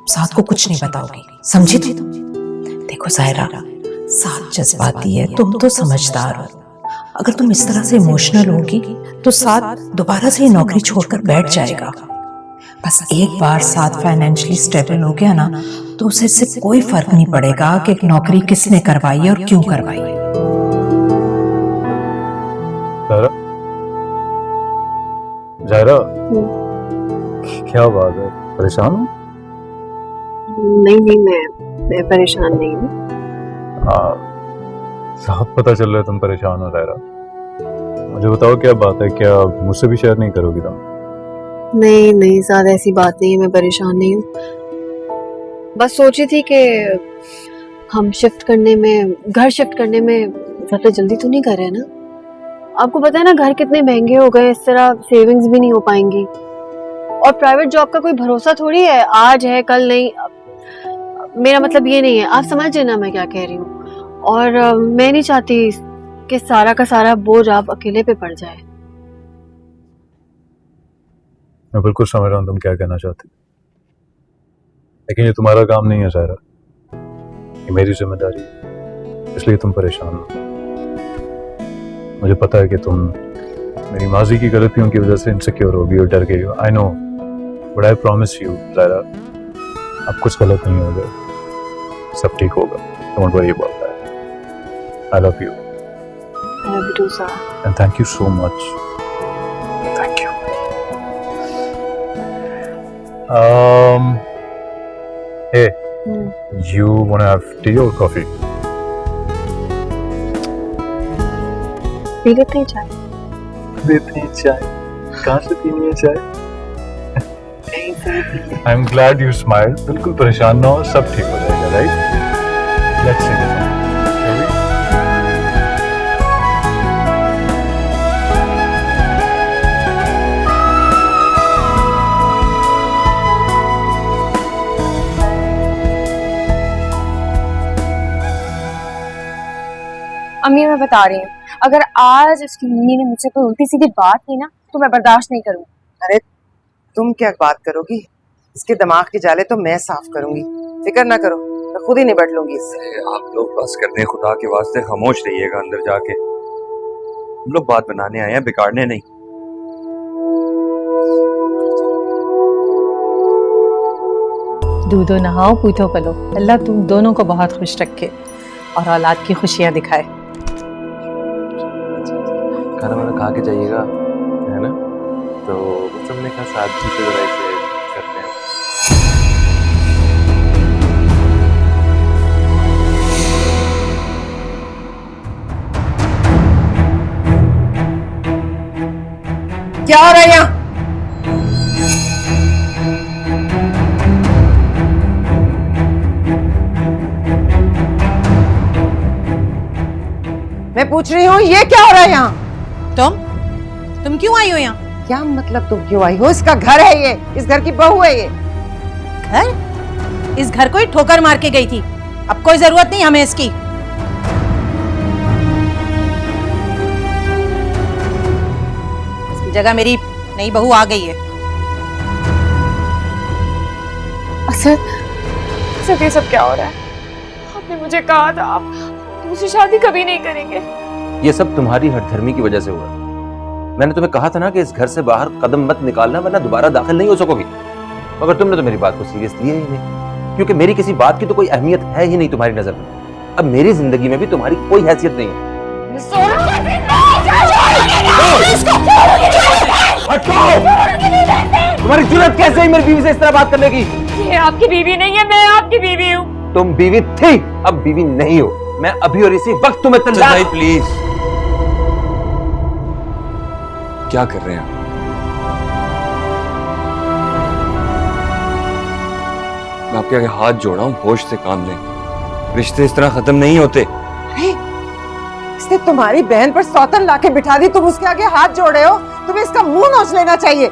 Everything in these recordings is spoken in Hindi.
साथ को कुछ नहीं बताओगी, समझी तुम? देखो जायरा, साथ जज्बाती है, तुम तो समझदार हो। अगर तुम इस तरह से इमोशनल होगी तो साथ दोबारा से ये नौकरी छोड़कर बैठ जाएगा। बस एक बार साथ फाइनेंशियली स्टेबल हो गया ना, तो उसे इससे कोई फर्क नहीं पड़ेगा कि नौकरी किसने करवाई है और क्यों करवाई है। जायरा, क्या बात है, परेशान हो? नहीं, मैं परेशान नहीं हूँ। साफ पता चल रहा है तुम परेशान हो जायरा। मुझे बताओ क्या बात है, क्या मुझसे भी शेयर नहीं करोगी तुम? नहीं ज्यादा ऐसी बात नहीं है, मैं परेशान नहीं हूँ। बस सोची थी कि हम घर शिफ्ट करने में ज्यादा जल्दी तो नहीं कर रहे ना। आपको पता है ना घर कितने महंगे हो गए, इस तरह सेविंग्स भी नहीं हो पाएंगी। और प्राइवेट जॉब का कोई भरोसा थोड़ी है, आज है कल नहीं। मेरा मतलब ये नहीं है, आप समझ लेना मैं क्या कह रही हूँ। और मैं नहीं चाहती कि सारा का सारा बोझ आप अकेले पे पड़ जाए। मैं बिल्कुल समझ रहा हूँ तुम क्या कहना चाहती, लेकिन ये तुम्हारा काम नहीं है जायरा, ये मेरी जिम्मेदारी है, इसलिए तुम परेशान हो। मुझे पता है कि तुम मेरी माजी की गलतियों की वजह से इनसिक्योर होगी और डर गई हो। I know, but I promise you Zaira, अब कुछ गलत नहीं होगा, सब ठीक होगा। Don't worry about that. I love you. I love you too, sir. And thank you so much. Thank you. Hey, you want to have tea or coffee? P लेते हैं चाय। देते हैं चाय। कहाँ से पीनी है चाय? नहीं sir. I'm glad you smiled. बिल्कुल परेशान ना हो, सब ठीक हो जाएगा, right? Let's sing a song. Shall we? अम्मी मैं बता रही हूँ, अगर आज उसकी मम्मी ने मुझसे कोई उल्टी सीधी बात की ना तो मैं बर्दाश्त नहीं करूँगी। अरे तुम क्या बात करोगी, इसके दिमाग की जाले तो मैं साफ करूंगी, फिक्र ना करो, मैं खुद ही निपट लूंगी इससे। आप लोग बस कर दें, खुदा के वास्ते खामोश रहिएगा अंदर जाके। हम लोग बात बनाने आए हैं, बिगाड़ने नहीं। दूधो नहाओ पूछो पलो, अल्लाह तुम दोनों को बहुत खुश रखे और औलाद की खुशियां दिखाए। खाना वाना खा के जाइएगा, है ना? तो बस हमने कहा सादगी से जरा इसे करते हैं। क्या हो रहा है यहाँ? मैं पूछ रही हूँ ये क्या हो रहा है यहाँ? तुम क्यों आई हो यहाँ? क्या मतलब तुम क्यों आई हो? इसका घर है ये, इस घर की बहू है ये। घर? इस घर को ही ठोकर मार के गई थी, अब कोई जरूरत नहीं हमें इसकी। इसकी जगह मेरी नई बहू आ गई है। असद ये सब क्या हो रहा है? आपने मुझे कहा था आप दूसरी शादी कभी नहीं करेंगे। ये सब तुम्हारी हठधर्मी की वजह से हुआ। मैंने तुम्हें कहा था ना कि इस घर से बाहर कदम मत निकालना, वरना दोबारा दाखिल नहीं हो सकोगी। मगर तुमने तो मेरी बात को सीरियस लिया ही नहीं, क्योंकि मेरी किसी बात की तो कोई अहमियत है ही नहीं तुम्हारी नजर में। अब मेरी जिंदगी में भी तुम्हारी कोई हैसियत नहीं है। तुम्हारी जुर्रत कैसे है मेरी बीवी से इस तरह बात करने की? ये आपकी बीवी नहीं है, मैं आपकी बीवी हूँ। तुम बीवी थी, अब बीवी नहीं हो। मैं अभी और इसी वक्त तुम्हें तलाक। प्लीज, क्या कर रहे हैं? मैं आपके आगे हाथ जोड़ा हूं, होश से काम लें। रिश्ते इस तरह खत्म नहीं होते। अरे इसने तुम्हारी बहन पर सौतन लाके बिठा दी, तुम उसके आगे हाथ जोड़े हो? तुम्हें इसका मुंह नोच लेना चाहिए।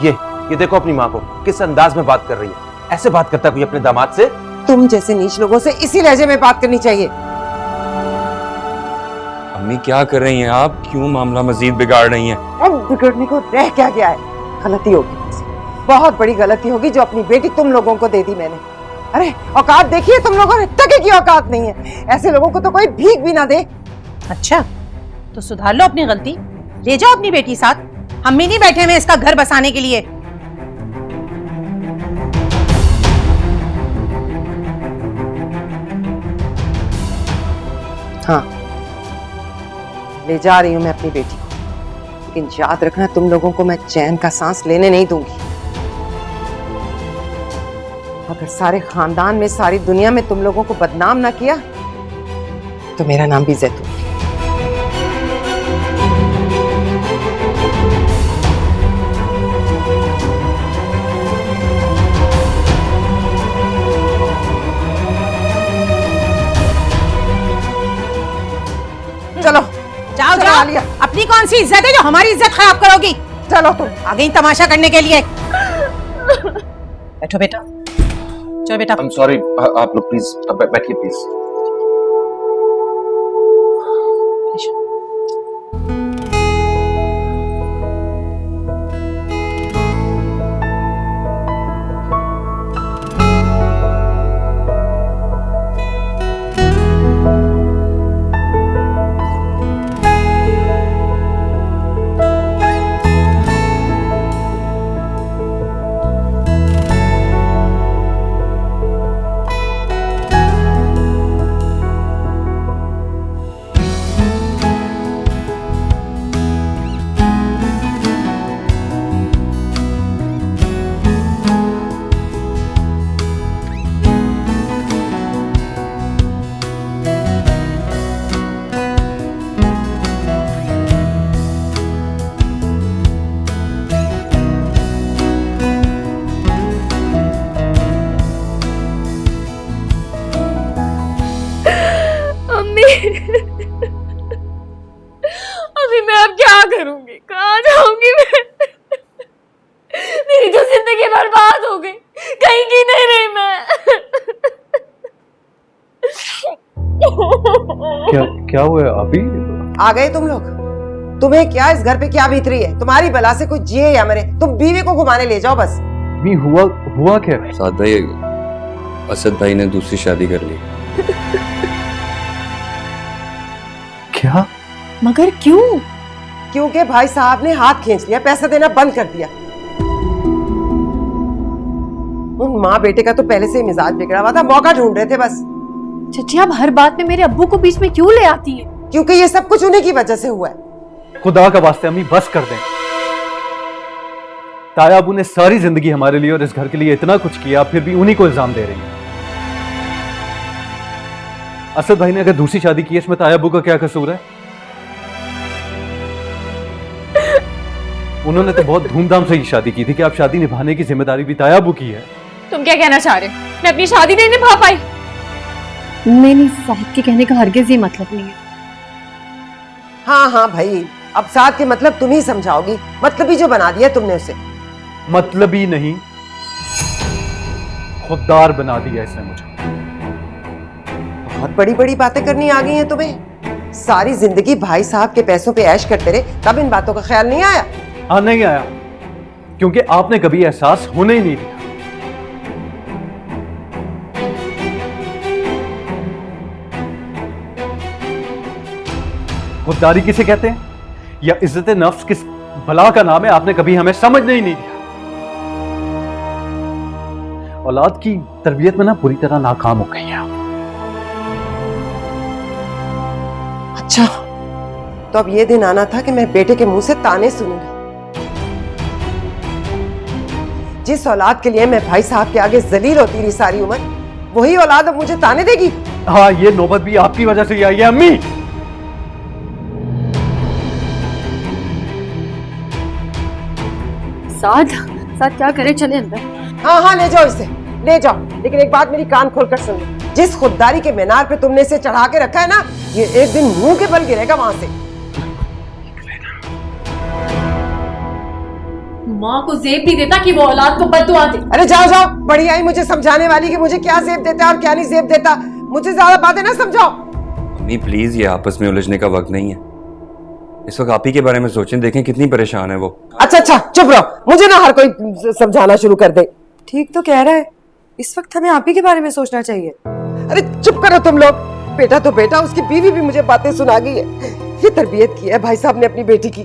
ये देखो अपनी माँ को किस अंदाज में बात कर रही है। ऐसे बात करता कोई अपने दामाद से? तुम जैसे नीच लोगों से इसी लहजे में बात करनी चाहिए। अम्मी क्या कर रही हैं आप? क्यों मामला मजीद बिगाड़ रही हैं? अब बिगड़ने को रह क्या गया है? गलती होगी। बहुत बड़ी गलती होगी जो अपनी बेटी तुम लोगों को दे दी मैंने। अरे औकात देखिए तुम लोगों ने, टके की औकात नहीं है। ऐसे लोगों को तो कोई भीख भी ना दे। अच्छा, तो सुधार लो अपनी गलती, ले जाओ अपनी बेटी साथ। हम भी नहीं बैठे हुए इसका घर बसाने के लिए। हाँ, ले जा रही हूं मैं अपनी बेटी को, लेकिन याद रखना तुम लोगों को मैं चैन का सांस लेने नहीं दूंगी। अगर सारे खानदान में, सारी दुनिया में तुम लोगों को बदनाम ना किया तो मेरा नाम भी जैतून। चलो जाओ चलो जाओ, आलिया। अपनी कौन सी इज्जत है जो हमारी इज्जत खराब करोगी? चलो तुम। आ गई तमाशा करने के लिए। बैठो बेटा, चलो बेटा। आई एम सॉरी, आप लोग प्लीज बैठिए प्लीज। अभी मैं अब क्या करूंगी, कहाँ जाऊंगी मैं? मेरी तो जिंदगी बर्बाद हो गई, कहीं की नहीं रही मैं। क्या हुआ अभी? आ गए तुम लोग? तुम्हें क्या इस घर पे क्या बीत रही है? तुम्हारी बला से कोई जिए या मरे, तुम बीवी को घुमाने ले जाओ बस। हुआ क्या? साथ भाई, असद भाई ने दूसरी शादी कर ली। क्या? मगर क्यों? क्योंकि भाई साहब ने हाथ खींच लिया, पैसा देना बंद कर दिया। उन माँ बेटे का तो पहले से ही मिजाज बिगड़ा हुआ था, मौका ढूंढ रहे थे बस। चची आप हर बात में मेरे अब्बू को बीच में क्यों ले आती हैं? क्योंकि ये सब कुछ उन्हीं की वजह से हुआ है। खुदा का वास्ते अम्मी बस कर दें। ताया अबू ने सारी जिंदगी हमारे लिए और इस घर के लिए इतना कुछ किया, फिर भी उन्हीं को इल्जाम दे रही हैं। असद भाई ने अगर दूसरी शादी की है, इसमें ताया अबू का क्या कसूर है? उन्होंने तो बहुत धूमधाम से ही शादी की थी कि आप शादी निभाने की जिम्मेदारी भी ताया अबू की है। तुम क्या कहना चाह रहे हो? मैं अपनी शादी नहीं निभा पाई? नहीं, साहब के कहने का हरगिज ही मतलब नहीं है। हाँ हाँ भाई, अब साथ के मतलब तुम ही समझाओगी। मतलब ही जो बना दिया तुमने उसे। मतलब ही नहीं, खुददार बना दिया इसने मुझे। बहुत बड़ी बड़ी बातें करनी आ गई हैं तुम्हें। सारी जिंदगी भाई साहब के पैसों पे ऐश करते रहे, तब इन बातों का ख्याल नहीं आया? हाँ नहीं आया, क्योंकि आपने कभी एहसास होने ही नहीं दिया। खुददारी किसे कहते हैं या इज्जत नफ्स किस भला का नाम है, आपने कभी हमें समझने ही नहीं दिया। औलाद की तरबियत में ना पूरी तरह नाकाम हो गई हैं आप। अच्छा, तो अब ये दिन आना था कि मैं बेटे के मुंह से ताने सुनूंगी। जिस औलाद के लिए मैं भाई साहब के आगे जलील होती रही सारी उम्र, वही औलाद अब मुझे ताने देगी। हाँ, ये नौबत भी आपकी वजह से ही आई है अम्मी। साथ क्या करे, चले अंदर। हाँ हाँ, ले जाओ इसे, ले जाओ। लेकिन एक बात मेरी कान खोलकर सुन लो, जिस खुददारी के मीनार पे तुमने इसे चढ़ा के रखा है ना, ये एक दिन मुंह के बल गिरेगा वहां से। माँ को जेब नहीं देता कि वो औलाद को बद्दुआ दे। अरे जाओ जाओ, बड़ी आई मुझे समझाने वाली कि मुझे क्या जेब देता है और क्या नहीं जेब देता। मुझे ज्यादा बातें ना समझाओ। अम्मी प्लीज, ये आपस में उलझने का वक्त नहीं है। इस वक्त आप ही के बारे में सोचें, देखें कितनी परेशान है वो। अच्छा अच्छा चुप रहो, मुझे ना हर कोई समझाना शुरू कर दे। ठीक तो कह रहा है, इस वक्त हमें आप ही के बारे में सोचना चाहिए। अरे चुप करो तुम लोग। बेटा तो बेटा, उसकी बीवी भी मुझे बातें सुना गई है। ये तरबियत की है भाई साहब ने अपनी बेटी की।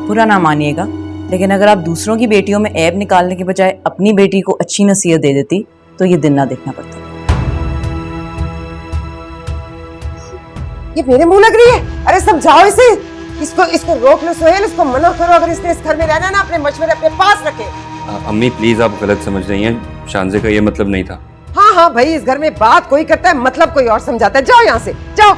बुरा ना मानिएगा, लेकिन अगर आप दूसरों की बेटियों में ऐब निकालने के बजाय अपनी बेटी को अच्छी नसीहत दे देती तो ये दिन ना देखना पड़ता। ये मेरे मुंह लग रही है। अरे समझाओ इसे, इसको रोक लो सोहेल, इसको मना करो। अगर इसने इस घर में रहना ना, अपने मशवरे अपने पास रखे। अम्मी प्लीज, आप गलत समझ रही हैं, शानजे का ये मतलब नहीं था। हाँ हाँ भाई, इस घर में बात कोई करता है, मतलब कोई और समझाता है। जाओ यहाँ से, जाओ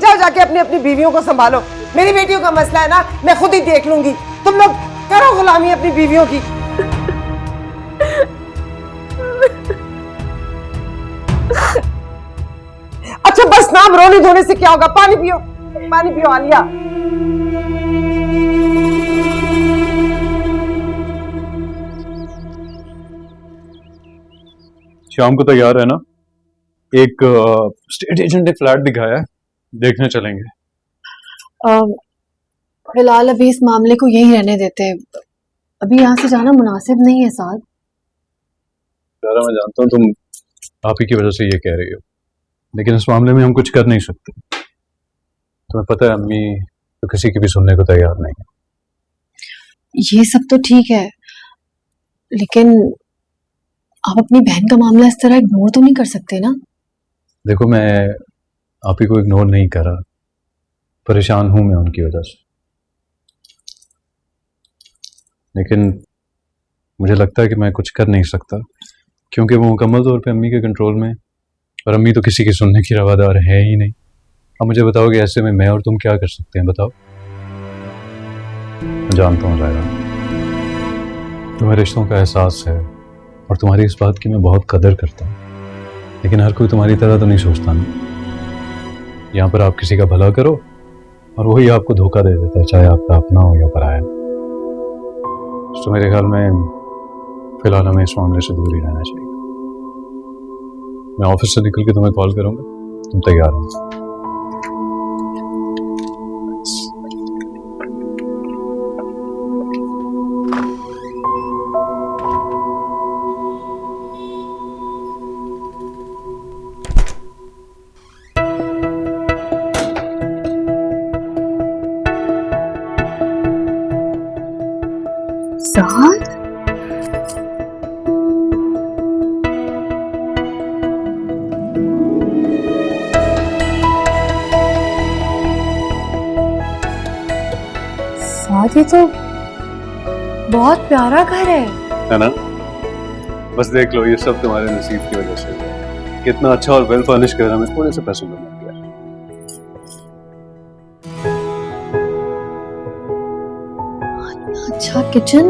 जाओ, जाके अपनी अपनी बीवियों को संभालो। मेरी बेटियों का मसला है ना, मैं खुद ही देख लूंगी। तुम लोग करो गुलामी अपनी बीवियों की। अच्छा बस, नाम रोने धोने से क्या होगा? पानी पियो, पानी पियो आलिया। शाम को तैयार है ना? एक स्टेट एजेंट एक फ्लैट दिखाया है, देखने चलेंगे। फिलहाल अभी इस मामले को यही रहने देते हैं। अभी यहाँ से जाना मुनासिब नहीं है साहब। सारा मैं जानता हूँ तुम आप ही की वजह से ये कह रही हो, लेकिन इस मामले में हम कुछ कर नहीं सकते। तुम्हें पता है अम्मी तो किसी की भी सुनने को तैयार नहीं है। ये सब तो ठीक है, लेकिन आप अपनी बहन का मामला इस तरह इग्नोर तो नहीं कर सकते ना। देखो, मैं आप ही को इग्नोर नहीं कर रहा, परेशान हूं मैं उनकी वजह से, लेकिन मुझे लगता है कि मैं कुछ कर नहीं सकता, क्योंकि वो मुकम्मल तौर पे अम्मी के कंट्रोल में, और अम्मी तो किसी की सुनने की रवादार है ही नहीं। अब मुझे बताओ कि ऐसे में मैं और तुम क्या कर सकते हैं? बताओ। मैं जानता हूँ ज़ायरा, तुम्हें रिश्तों का एहसास है और तुम्हारी इस बात की मैं बहुत कदर करता हूँ, लेकिन हर कोई तुम्हारी तरह तो नहीं सोचता ना। यहाँ पर आप किसी का भला करो और वही आपको धोखा दे देता है, चाहे आपका अपना हो या पराया। तो मेरे ख्याल में फिलहाल हमें इस मामले से दूर ही रहना चाहिए। मैं ऑफिस से निकल के तुम्हें कॉल करूंगा, तुम तैयार हो? साथ ये तो बहुत प्यारा घर है ना? बस देख लो, ये सब तुम्हारे नसीब की वजह से हुआ। कितना अच्छा और वेल फर्निश घर हमें थोड़े से पैसों में मिल गया। अच्छा किचन,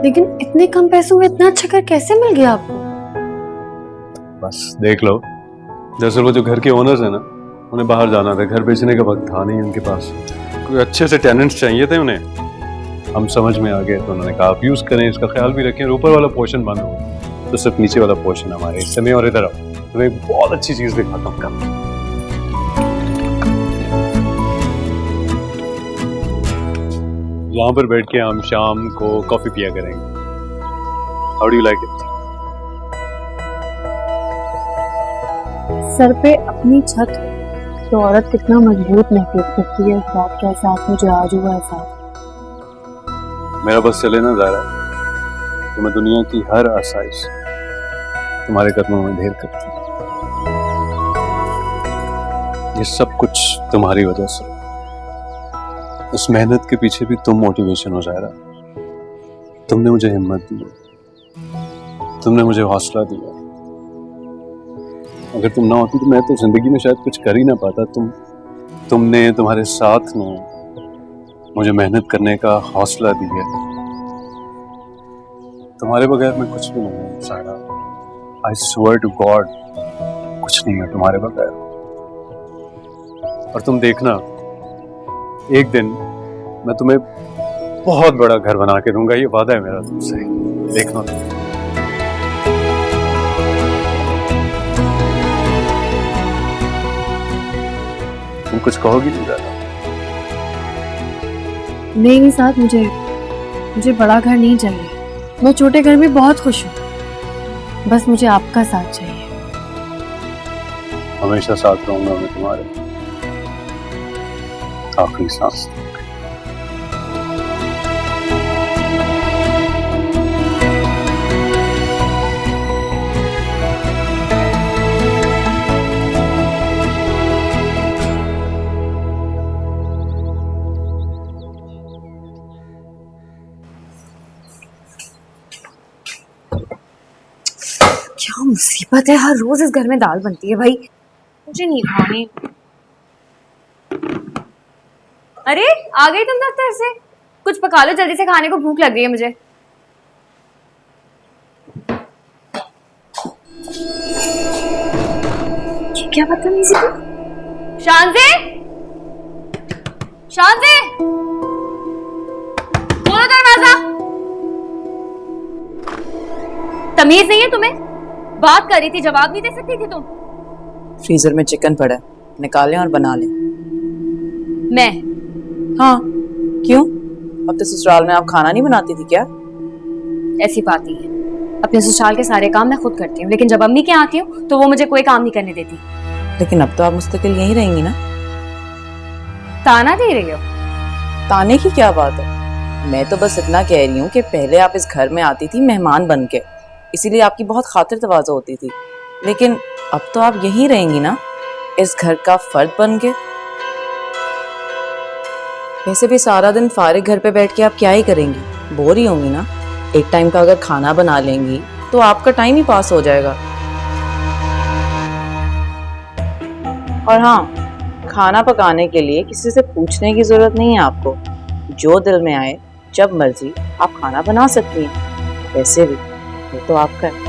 लेकिन इतने कम पैसों में इतना अच्छा घर कैसे मिल गया आपको? बस देख लो, दरअसल वो जो घर के ओनर्स है ना, उन्हें बाहर जाना था, घर बेचने का वक्त था नहीं उनके पास, कोई अच्छे से टेनेंट्स चाहिए थे उन्हें। हम समझ में आ गए तो उन्होंने कहा आप यूज करें, इसका ख्याल भी रखें, ऊपर वाला पोर्शन बंद हो तो सिर्फ नीचे वाला पोर्शन हमारे हिस्से में। और इधर आओ, तुम्हें एक बहुत अच्छी चीज दिखाता हूँ। यहाँ पर बैठ के हम शाम को कॉफी पिया करेंगे। How do you like it? Sir पे अपनी छत तो औरत कितना मजबूत महसूस करती है, इस बात का एहसास मुझे आज हुआ है। मेरा बस चले ना ज़ायरा, तो मैं दुनिया की हर आसाइश तुम्हारे कदमों में ढेर करती हूँ। ये सब कुछ तुम्हारी वजह से। उस मेहनत के पीछे भी तुम मोटिवेशन हो ज़ायरा। तुमने मुझे हिम्मत दी, तुमने मुझे हौसला दिया। अगर तुम ना होती तो मैं तो जिंदगी में शायद कुछ कर ही ना पाता। तुमने, तुम्हारे साथ में मुझे मेहनत करने का हौसला दिया। तुम्हारे बगैर मैं कुछ भी नहीं हूँ Zaira. I swear to God, कुछ नहीं है तुम्हारे बगैर। और तुम देखना, एक दिन मैं तुम्हें बहुत बड़ा घर बना के दूंगा, ये वादा है मेरा तुमसे। देखना तुम। तुम कुछ कहोगी नहीं ज़ायरा? नहीं साथ मुझे बड़ा घर नहीं चाहिए। मैं छोटे घर में बहुत खुश हूँ। बस मुझे आपका साथ चाहिए। हमेशा साथ रहूंगा मैं तुम्हारे, आखिरी सांस तक। क्या मुसीबत है, हर रोज इस घर में दाल बनती है भाई। मुझे नहीं खानी। अरे आ गई तुम दफ्तर से? कुछ पका लो जल्दी से, खाने को भूख लग रही है मुझे। ये क्या बदतमीजी थी? शांति, शांति, खोलो दरवाजा। तमीज नहीं है तुम्हें? बात कर रही थी, जवाब नहीं दे सकती थी तुम? फ्रीजर में चिकन पड़ा है, निकालें और बना लें। मैं? हाँ, क्यों? अब तो ससुराल में आप खाना नहीं बनाती थी क्या? ऐसी बात नहीं है, अपने ससुराल के सारे काम मैं खुद करती हूँ, लेकिन जब अम्मी के यहाँ आती हूँ तो वो मुझे कोई काम नहीं करने देती। लेकिन अब तो आप मुस्तकिल यहीं रहेंगी ना? ताना दे रही हो? ताने की क्या बात है, मैं तो बस इतना कह रही हूँ कि पहले आप इस घर में आती थी मेहमान बन के, इसीलिए आपकी बहुत खातिर तवाज़ो होती थी। लेकिन अब तो आप यहीं रहेंगी ना, इस घर का फर्द बन के। वैसे भी सारा दिन फारिग घर पे बैठ के आप क्या ही करेंगी, बोर ही होंगी ना। एक टाइम का अगर खाना बना लेंगी तो आपका टाइम ही पास हो जाएगा। और हाँ, खाना पकाने के लिए किसी से पूछने की जरूरत नहीं है आपको, जो दिल में आए जब मर्जी आप खाना बना सकती हैं। वैसे भी ये तो आपका है।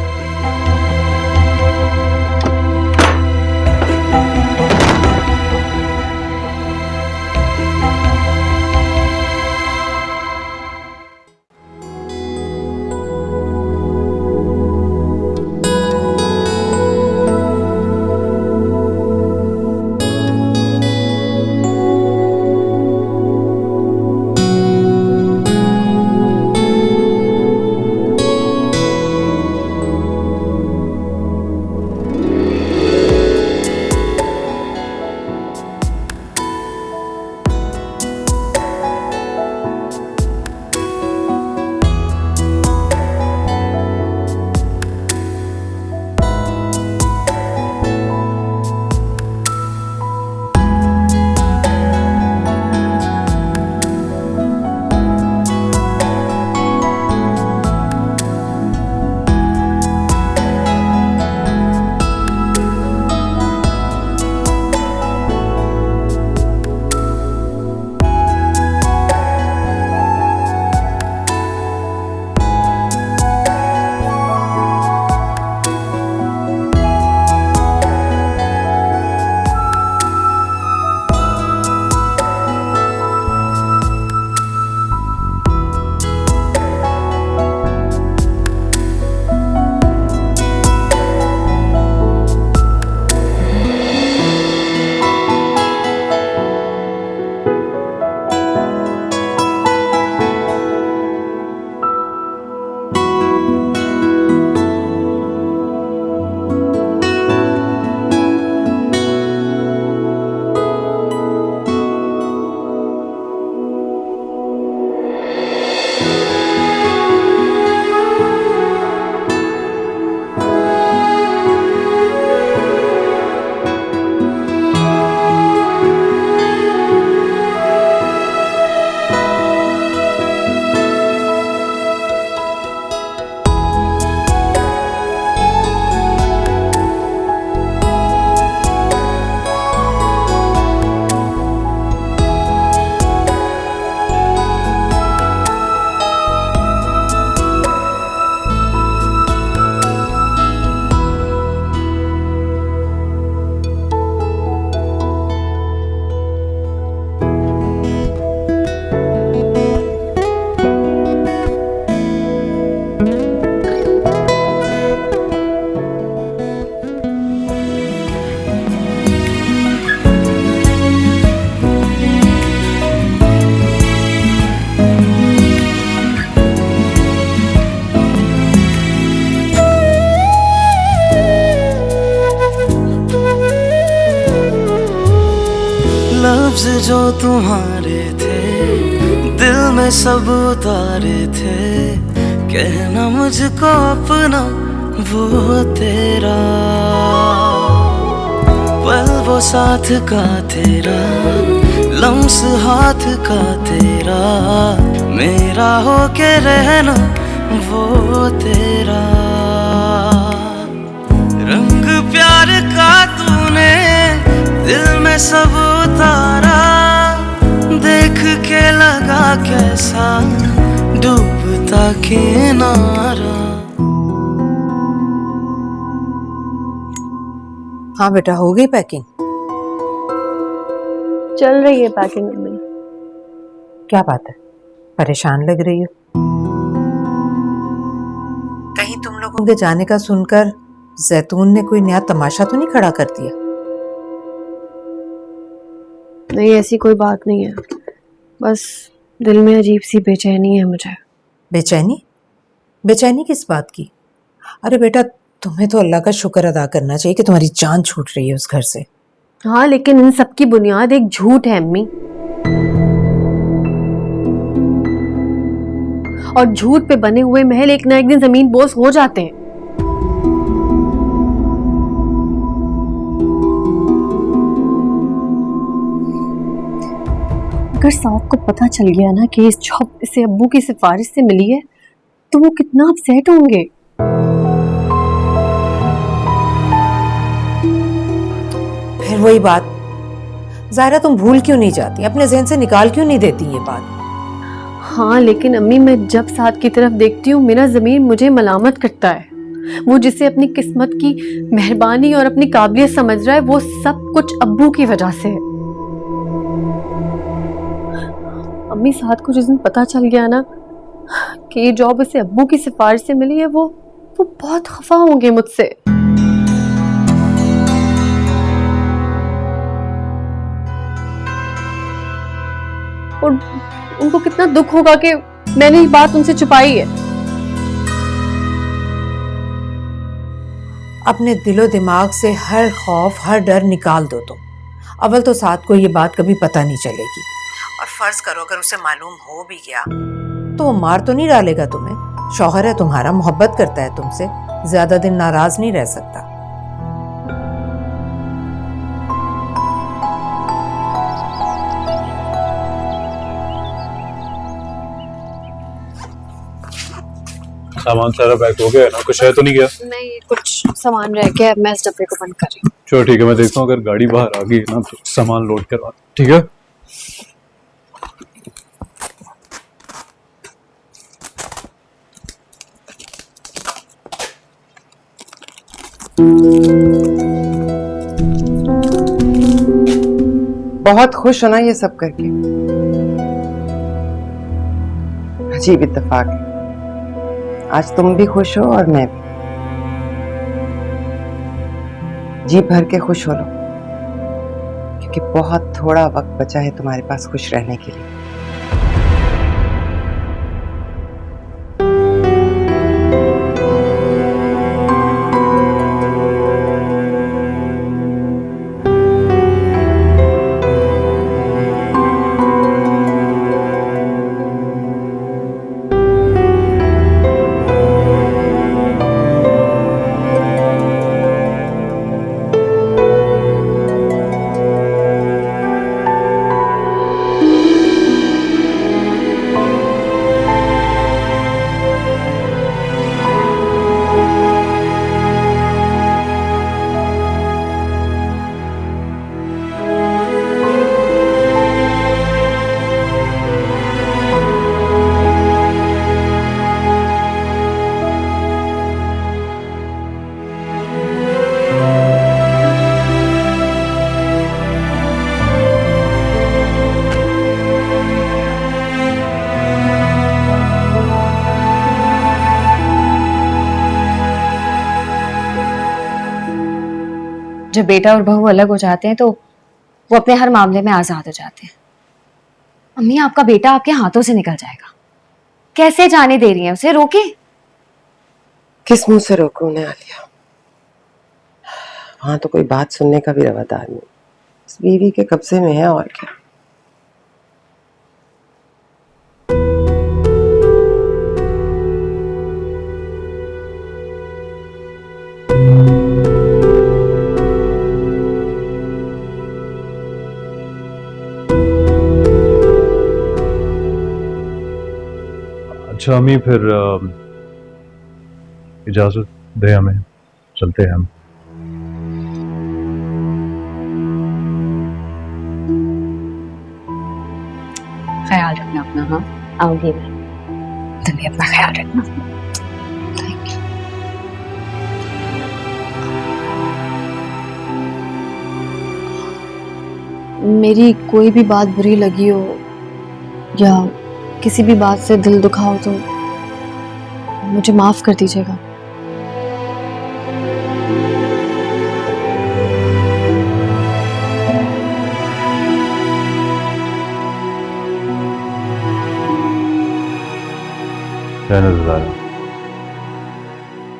लफ्ज जो तुम्हारे थे दिल में सब उतारे थे, कहना मुझको अपना वो तेरा पल वो साथ का तेरा, लम्स हाथ का तेरा, मेरा हो के रहना वो तेरा। रंग प्यार का तूने दिल में सब उतारा, देख के लगा कैसा डूबता किनारा। हाँ बेटा, हो गई पैकिंग? चल रही है पैकिंग में। क्या बात है, परेशान लग रही हो? कहीं तुम लोगों के जाने का सुनकर जैतून ने कोई नया तमाशा तो नहीं खड़ा कर दिया? नहीं, ऐसी कोई बात नहीं है, बस दिल में अजीब सी बेचैनी है मुझे। बेचैनी? बेचैनी किस बात की? अरे बेटा, तुम्हें तो अल्लाह का शुक्र अदा करना चाहिए कि तुम्हारी जान छूट रही है उस घर से। हाँ, लेकिन इन सब की बुनियाद एक झूठ है अम्मी, और झूठ पे बने हुए महल एक ना एक दिन जमीन बोस हो जाते हैं। अगर साथ को पता चल गया ना कि इस जॉब इसे अब्बू की सिफारिश से मिली है, तो वो कितना अपसेट होंगे। फिर वही बात, ज़ाहिरा तुम भूल क्यों नहीं जाती, अपने ज़हन से निकाल क्यों नहीं देती ये बात? हाँ, लेकिन अम्मी, मैं जब साथ की तरफ देखती हूँ मेरा ज़मीर मुझे मलामत करता है। वो जिसे अपनी किस्मत की मेहरबानी और अपनी काबिलियत समझ रहा है, वो सब कुछ अब्बू की वजह से है। अम्मी, साथ को जिस दिन पता चल गया ना कि ये जॉब इसे अब्बू की सिफारिश से मिली है, वो बहुत खफा होंगे मुझसे। और उनको कितना दुख होगा कि मैंने ये बात उनसे छुपाई है। अपने दिलो दिमाग से हर खौफ, हर डर निकाल दो तुम। अव्वल तो साथ को ये बात कभी पता नहीं चलेगी, और फर्ज करो अगर उसे मालूम हो भी गया तो वो मार तो नहीं डालेगा तुम्हें। शौहर है तुम्हारा, मोहब्बत करता है तुमसे, ज्यादा दिन नाराज नहीं रह सकता। सामान सारा पैक हो गया ना? कुछ है तो नहीं गया? नहीं, कुछ सामान रह गया, मैं इस डब्बे को बंद कर रही हूँ। चलो ठीक है, मैं देखता हूँ अगर गाड़ी बाहर आ गई ना तो सामान लोड करवा। ठीक है? बहुत खुश हो ना ये सब करके? अजीब इत्तेफाक है, आज तुम भी खुश हो और मैं भी। जी भर के खुश हो लो, क्योंकि बहुत थोड़ा वक्त बचा है तुम्हारे पास खुश रहने के लिए। जब बेटा और बहू अलग हो जाते हैं तो वो अपने हर मामले में आजाद हो जाते हैं। अम्मी, आपका बेटा आपके हाथों से निकल जाएगा, कैसे जाने दे रही हैं उसे? रोके। किस मुंह से रोकूं उन्हें आलिया? वहां तो कोई बात सुनने का भी रवादार नहीं, इस बीवी के कब्जे में है और क्या। अच्छा अम्मी फिर इजाजत दे हमें, चलते हैं हम। ख्याल रखना अपना। हाँ आओगी मैं, तुम भी अपना ख्याल रखना। Thank you. मेरी कोई भी बात बुरी लगी हो या किसी भी बात से दिल दुखा हो तो मुझे माफ कर दीजिएगा। रहने दो ज़ारा,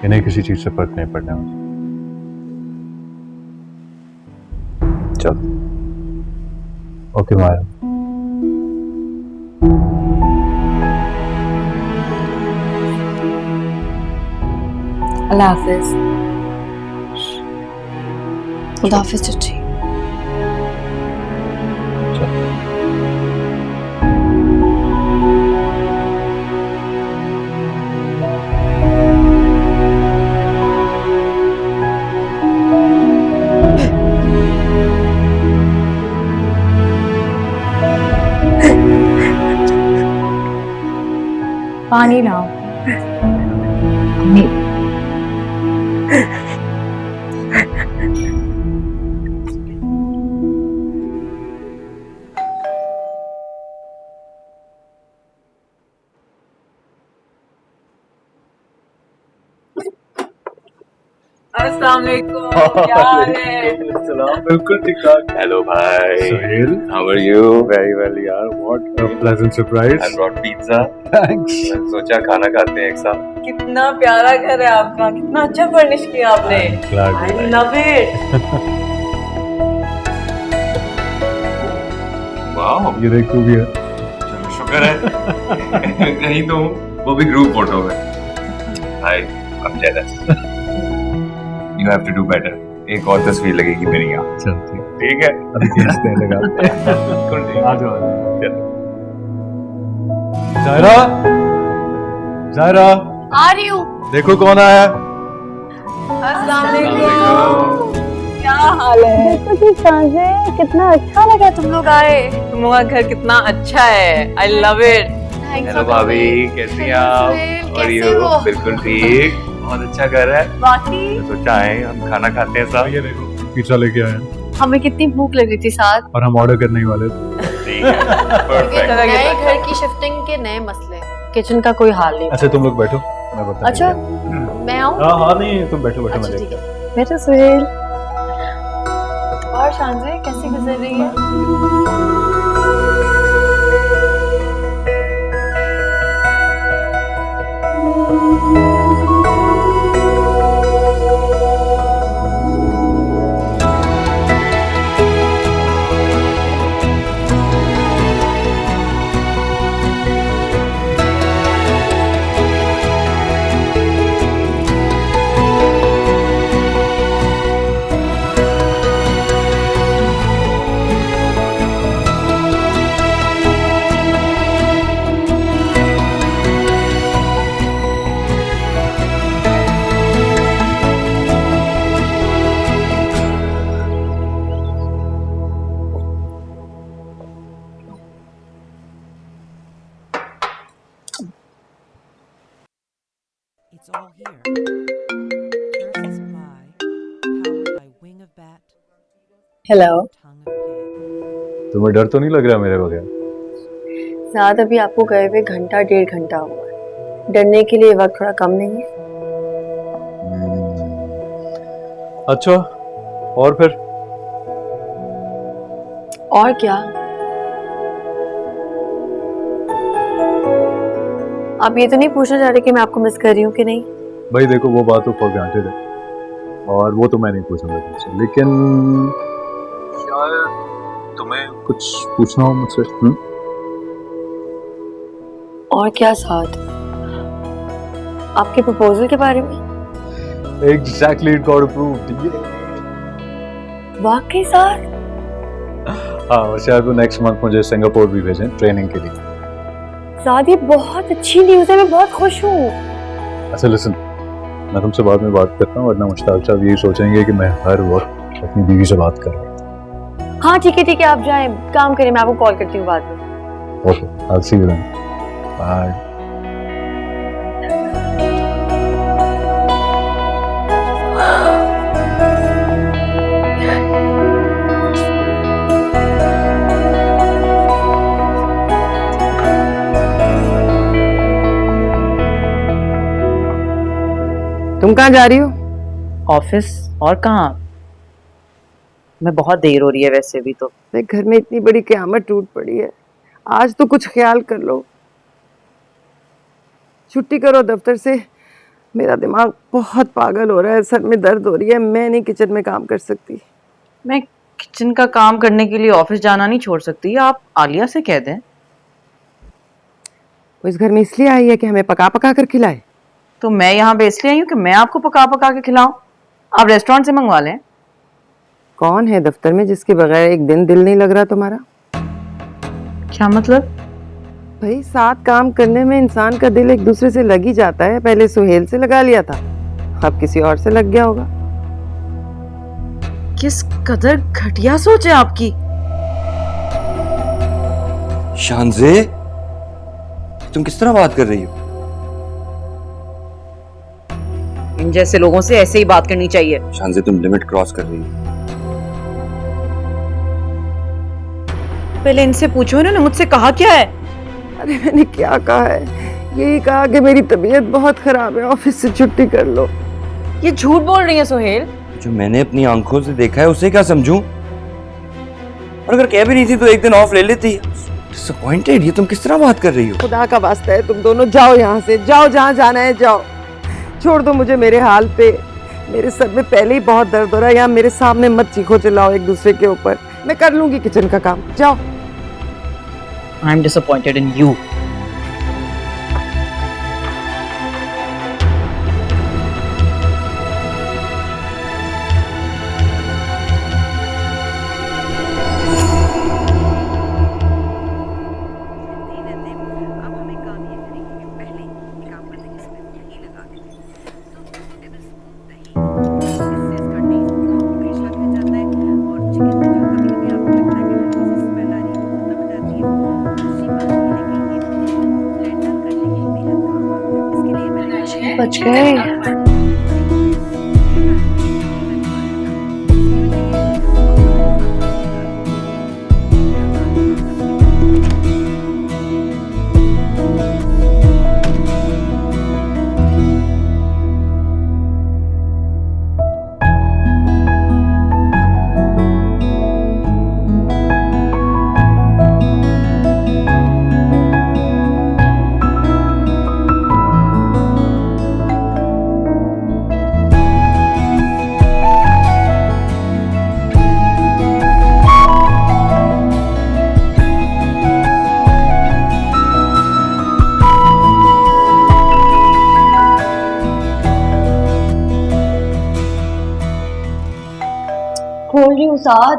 इन्हें किसी चीज से फर्क नहीं पड़ने वाला। चल ओके माया। अल्लाह हाफिज। खुदा हाफिज चची। पानी लाओ। अम्मी अस्सलाम वालेकुम, क्या हाल है? बिल्कुल ठीक ठाक। हेलो भाई, Suhail, how are you? Very well यार, what a pleasant surprise. I brought pizza. Thanks. सोचा खाना खाते हैं एक साथ। कितना प्यारा घर है आपका, कितना अच्छा फर्निश किया आपने। I love it. वाओ, ये देखो भी है। चलो शुक्र है। कहीं तो वो भी ग्रुप फोटो में। हाय, I'm jealous. You have to do better. एक और तस्वीर लगेगी मेरी यहाँ। चल ठीक है। अभी खींचते हैं, लगाते हैं। आ जाओ चल। जायरा, जायरा, आ रही हूँ। देखो कौन आया। अस्सलाम वालेकुम, क्या हाल है? कितना अच्छा लगा तुम लोग आए। तुम लोगों का घर कितना अच्छा है। I love it. हेलो भाभी, कैसी हैं आप? और यू? बिल्कुल ठीक, बहुत अच्छा घर है। बाकी सोचा आए हम खाना खाते हैं साथ। ये देखो पिज्जा लेके आए हैं हमें कितनी भूख लग रही थी साथ। और हम ऑर्डर करने ही वाले थे। ठीक है, परफेक्ट। नए घर की शिफ्टिंग के नए मसले, किचन का कोई हाल नहीं। अच्छा तुम लोग बैठो, मैं बताता हूँ। अच्छा मैं आऊँ? हाँ नहीं तुम बैठो बैठो, मैं अच्छा, देखता हूँ। बैठो सुहेल। और शांति कैसी गुजर रही है? It's all here. Terse supply, powered by Wing of Bat, hello. Tongue of Pig. तुम्हें डर तो नहीं लग रहा मेरे बगैर? साथ अभी आपको गए हुए घंटा 1.5 घंटा हुआ है। डरने के लिए वक्त थोड़ा कम नहीं है? अच्छा और फिर? और क्या, आप ये तो नहीं पूछना चाह रहे कि मैं आपको मिस कर रही हूँ कि नहीं? भाई देखो वो बात तो फॉर ग्रांटेड है और वो तो मैं नहीं पूछूंगा तुमसे, लेकिन शायद तुम्हें कुछ पूछना हो मुझसे। और क्या साथ? आपके प्रपोजल के बारे में? Exactly, it got approved. वाकई साथ? हाँ और शायद वो नेक्स्ट मंथ मुझे सिंगापुर भी भेजें ट्रेनिंग के लिए। साथ ये बहुत अच्छी न्यूज़ है, मैं बहुत खुश हूँ। अच्छा लिसन, मैं तुमसे बाद में बात करता हूँ, वरना मुश्ताक साहब यही सोचेंगे कि मैं हर वक्त अपनी बीवी से बात कर रहा हूँ। हाँ ठीक है, आप जाएं, काम करें, मैं आपको कॉल करती हूँ बाद में। Okay, I'll see you then. Bye. तुम कहाँ जा रही हो? ऑफिस। और कहाँ? मैं बहुत देर हो रही है वैसे भी तो। मैं घर में इतनी बड़ी क़यामत टूट पड़ी है, आज तो कुछ ख्याल कर लो। छुट्टी करो दफ्तर से, मेरा दिमाग बहुत पागल हो रहा है, सर में दर्द हो रही है, मैं नहीं किचन में काम कर सकती। मैं किचन का काम करने के लिए ऑफिस जाना नहीं छोड़ सकती, आप आलिया से कह दें। वो इस घर में इसलिए आई है कि हमें पका पका कर खिलाए। तो मैं यहाँ पे इसलिए आई हूँ कि मैं आपको पका पका के खिलाऊं? आप रेस्टोरेंट से मंगवा लें। कौन है दफ्तर में जिसके बगैर एक दिन दिल नहीं लग रहा तुम्हारा? क्या मतलब? भाई साथ काम करने में इंसान का दिल एक दूसरे से लग ही जाता है। पहले सुहेल से लगा लिया था, अब किसी और से लग गया होगा। किस कदर घटिया सोच है आपकी। शानज़े, तुम किस तरह बात कर रही हो? इन जैसे लोगों से ऐसे ही बात करनी चाहिए। शानज़े, तुम लिमिट क्रॉस कर रही हो। पहले इनसे पूछो इन्होंने मुझसे कहा क्या है। अरे मैंने क्या कहा है? यही कहा कि मेरी तबीयत बहुत खराब है, ऑफिस से छुट्टी कर लो। ये झूठ बोल रही है सोहेल। जो मैंने अपनी आंखों से देखा है उसे क्या समझूं? और अगर कह भी नहीं थी तो एक दिन ऑफ ले लेती। डिसअपॉइंटेड, ये तुम किस तरह बात कर रही हो? खुदा का वास्ता है, तुम दोनों जाओ यहाँ से, जाओ जहाँ जाना है जाओ। छोड़ दो मुझे मेरे हाल पे। मेरे सर में पहले ही बहुत दर्द हो रहा है, यहाँ मेरे सामने मत चीखो चिल्लाओ एक दूसरे के ऊपर। मैं कर लूंगी किचन का काम, जाओ। I am disappointed in you. बच गए। खोल रही हूँ साथ।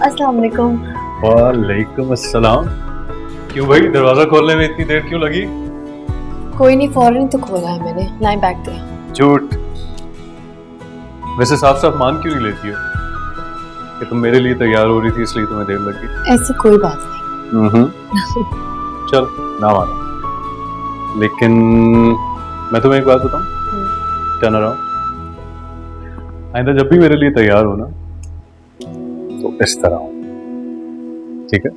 अस्सलाम वालेकुम। वालेकुम अस्सलाम। क्यों भाई, दरवाजा खोलने में इतनी देर क्यों लगी? कोई नहीं, फौरन तो खोला है मैंने। लाइन बैग दे। झूठ। वैसे साफ साफ मान क्यों नहीं लेती हो कि तुम मेरे लिए तैयार हो रही थी इसलिए तुम्हें देर लग गई? ऐसी कोई बात नहीं। चल ना मानो, लेकिन मैं तुम्हें एक बात बताऊं, टर्न अराउंड। आइंदा जब भी मेरे लिए तैयार हो ना तो इस तरह हो, ठीक है?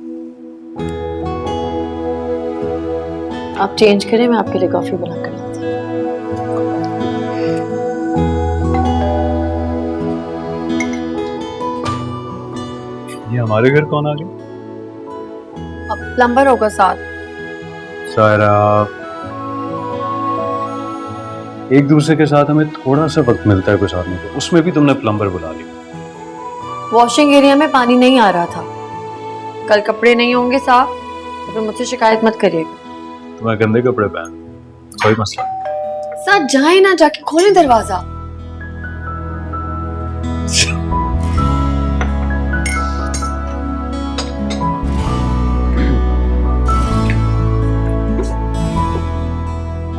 आप चेंज करें, मैं आपके लिए कॉफी बना कर लाती हूँ। ये हमारे घर कौन आ गया? अब प्लम्बर होगा साथ। सायरा, एक दूसरे के साथ हमें थोड़ा सा वक्त मिलता है गुजारने को, उसमें भी तुमने प्लम्बर बुला लिया। वॉशिंग एरिया में पानी नहीं आ रहा था, कल कपड़े नहीं होंगे साफ तो फिर मुझसे शिकायत मत करिएगा। तुम्हें गंदे कपड़े पहन, कोई मसला नहीं। साथ जाए ना, जाके खोलें दरवाजा।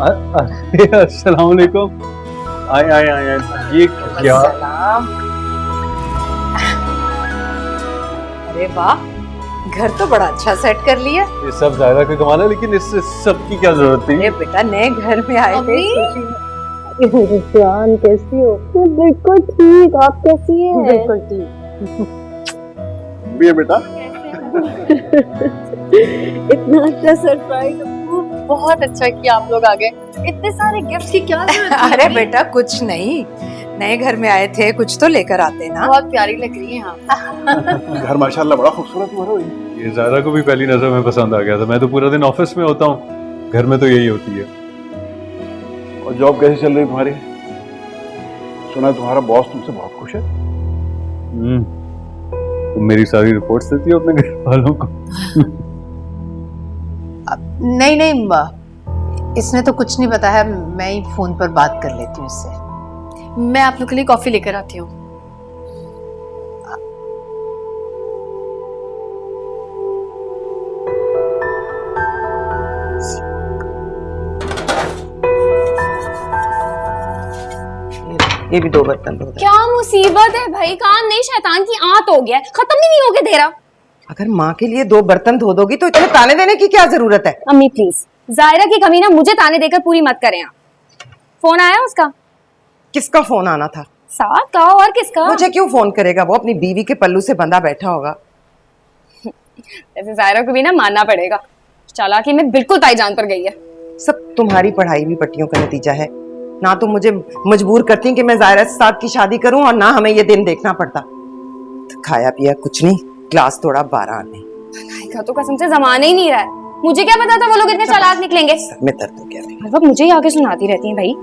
अस्सलाम वालेकुम। आए आए आए आए। ये क्या? अरे वाह, घर तो बड़ा अच्छा सेट कर लिया। ये सब जायरा का कमाल है, लेकिन इस सब की क्या जरूरत थी? अरे बेटा, नए घर में आए थे, जान कैसी हो? बिल्कुल ठीक, आप कैसी हैं? बिल्कुल ठीक। भी है बेटा। इतना अच्छा सरप्राइज, बहुत अच्छा किया आप लोग आ गए। इतने सारे गिफ्ट्स की क्या जरूरत थी? अरे बेटा कुछ नहीं, नए घर में आए थे, कुछ तो लेकर आते ना। बहुत प्यारी लग रही है आप। घर माशाल्लाह बड़ा खूबसूरत हुआ है। ये जायरा को भी पहली नजर में पसंद आ गया था। मैं तो पूरा दिन ऑफिस में होता हूँ, घर में तो यही होती है। और जॉब कैसी चल रही तुम्हारी? सुना है तुम्हारा बॉस तुमसे बहुत खुश है। तुम मेरी सारी रिपोर्ट्स देती हो अपने घर वालों को? नहीं नहीं, इसने तो कुछ नहीं बताया, मैं ही फोन पर बात कर लेती हूँ इससे। मैं आप लोग के लिए कॉफी लेकर आती हूँ। ये भी 2 बर्तन धो दे। क्या मुसीबत है भाई, काम नहीं शैतान की आंत हो गया है, खत्म ही नहीं होके दे रहा। अगर माँ के लिए 2 बर्तन धो दोगी तो इतने ताने देने की क्या जरूरत है? अम्मी प्लीज, जायरा की कमी ना मुझे ताने देकर पूरी मत करें आप। फोन आया उसका? किसका फोन आना था? साथ का और किसका? मुझे क्यों फोन करेगा? वो अपनी बीवी के पल्लू से बंधा बैठा होगा। ऐसे जायरा को भी ना मानना पड़ेगा, चालाकी में बिल्कुल ताईजान पर गई है। सब तुम्हारी पढ़ाई भी पट्टियों का नतीजा है। ना तो मुझे मजबूर करती कि मैं जायरा के साथ की शादी करूं, और ना हमें ये दिन देखना पड़ता। तो खाया पिया कुछ नहीं, क्लास थोड़ा 12 आने। का तो कसम से जमाने ही नहीं रहा है। मुझे क्या पता था वो लोग इतने चालाक निकलेंगे। सर में दर्द हो गया। हर वक्त मुझे ही आगे सुनाती रहती हैं भाई।